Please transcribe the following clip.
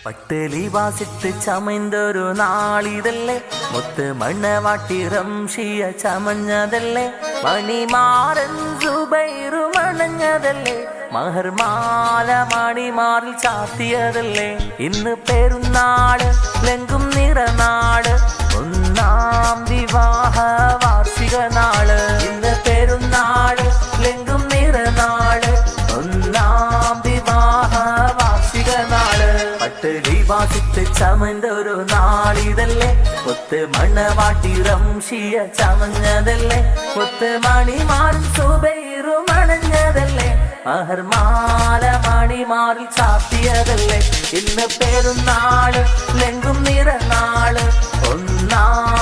പട്ടലി വാസിട്ട് ചമയ്ന്തൊരു നാളിതല്ലേ മുത്ത് മണ്ണവാട്ടി റംഷിയ ചമഞ്ഞതല്ലേ മണിമാരൻ സുബൈറു മണഞ്ഞതല്ലേ മഹർമാല മണിമാറിൽ ചാത്തിയതല്ലേ ഇന്ന് പെരുന്നാള് ലെങ്കും നിറനാട് ഒന്നാം വിവാഹ വാർഷിക നാള് ഇന്ന് പെരുന്നാള് ലെങ്കും നിറനാട് ഒന്നാം വിവാഹ വാർഷിക നാള് പട്ടലി വാസിട്ട് ചമയ്ന്തൊരു നാളിതല്ലേ മുത്ത് മണ്ണവാട്ടി റംഷിയ ചമഞ്ഞതല്ലേ മുത്ത് മണിമാറിൽ സുബൈറു മണഞ്ഞതല്ലേ മഹർമാല മണിമാറിൽ ചാത്തിയതല്ലേ ഇന്ന് പെരുന്നാള് ലെങ്കും നിറനാള് ഒന്നാം